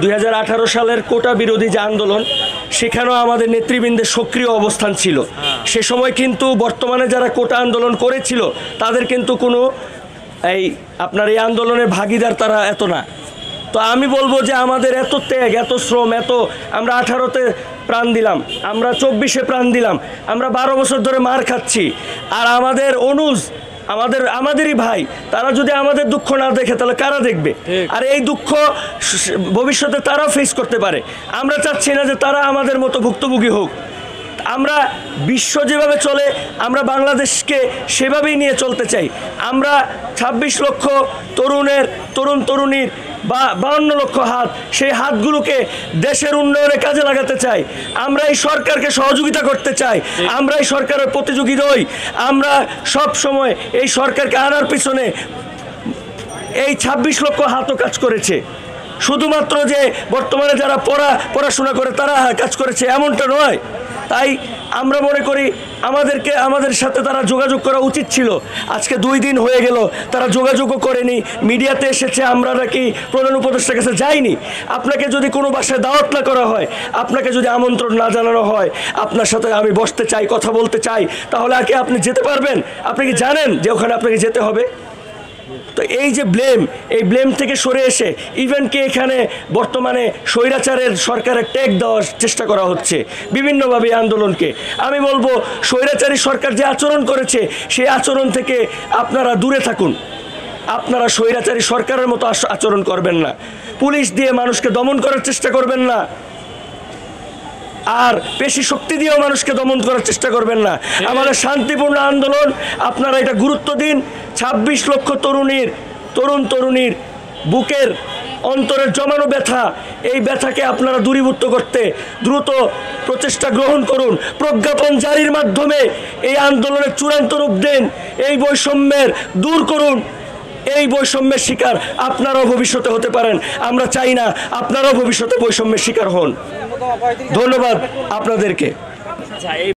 2018 সালের কোটা বিরোধী যে আন্দোলন, সেখানেও আমাদের নেতৃবৃন্দের সক্রিয় অবস্থান ছিল। সে সময় কিন্তু বর্তমানে যারা কোটা আন্দোলন করেছিল তাদের কিন্তু কোনো আপনার এই আন্দোলনের ভাগিদার তারা এত না। তো আমি বলবো যে আমাদের এত ত্যাগ, এত শ্রম, আমরা 18-তে প্রাণ দিলাম, আমরা 24-এ প্রাণ দিলাম, আমরা 12 বছর ধরে মার খাচ্ছি, আর আমাদের অনুজ আমাদেরই ভাই, তারা যদি আমাদের দুঃখ না দেখে তাহলে কারা দেখবে? আর এই দুঃখ ভবিষ্যতে তারাও ফেস করতে পারে। আমরা চাচ্ছি না যে তারা আমাদের মতো ভুক্তভোগী হোক। আমরা বিশ্ব যেভাবে চলে আমরা বাংলাদেশকে সেভাবেই নিয়ে চলতে চাই। আমরা 26 লক্ষ তরুণ তরুণীর বা 52 লক্ষ হাত, সেই হাতগুলোকে দেশের উন্নয়নে কাজে লাগাতে চাই। আমরা এই সরকারকে সহযোগিতা করতে চাই, আমরা এই সরকারের প্রতিযোগী নই। আমরা সব সময় এই সরকারকে আনার পিছনে এই 26 লক্ষ হাতও কাজ করেছে। শুধুমাত্র যে বর্তমানে যারা পড়াশোনা করে তারা কাজ করেছে এমনটা নয়। তাই আমরা মনে করি আমাদের সাথে তারা যোগাযোগ করা উচিত ছিল। আজকে 2 দিন হয়ে গেল, তারা যোগাযোগও করেনি। মিডিয়াতে এসেছে, আমরা নাকি প্রধান উপদেষ্টার কাছে যাইনি। আপনাকে যদি কোনো বাসায় দাওয়াত না করা হয়, আপনাকে যদি আমন্ত্রণ না জানানো হয়, আপনার সাথে আমি বসতে চাই, কথা বলতে চাই, তাহলে আগে আপনি যেতে পারবেন? আপনি কি জানেন যে ওখানে আপনাকে যেতে হবে? তো এই যে এই ব্লেম থেকে সরে এসে ইভেন কি এখানে বর্তমানে স্বৈরাচারের সরকারের ট্যাগ দেওয়ার চেষ্টা করা হচ্ছে বিভিন্নভাবে আন্দোলনকে। আমি বলবো স্বৈরাচারী সরকার যে আচরণ করেছে সেই আচরণ থেকে আপনারা দূরে থাকুন। আপনারা স্বৈরাচারী সরকারের মতো আচরণ করবেন না, পুলিশ দিয়ে মানুষকে দমন করার চেষ্টা করবেন না, আর পেশি শক্তি দিয়েও মানুষকে দমন করার চেষ্টা করবেন না। আমাদের শান্তিপূর্ণ আন্দোলন, আপনারা এটা গুরুত্ব দিন। 26 লক্ষ তরুণীর বুকের অন্তরের জমানো ব্যথা, এই ব্যথাকে আপনারা দূরীভূত করতে দ্রুত প্রচেষ্টা গ্রহণ করুন। প্রজ্ঞাপন জারির মাধ্যমে এই আন্দোলনের চূড়ান্ত রূপ দেন, এই বৈষম্যের দূর করুন। এই বৈষম্যের শিকার আপনারাও ভবিষ্যতে হতে পারেন। আমরা চাই না আপনারাও ভবিষ্যতে বৈষম্যের শিকার হন। ধন্যবাদ আপনাদেরকে।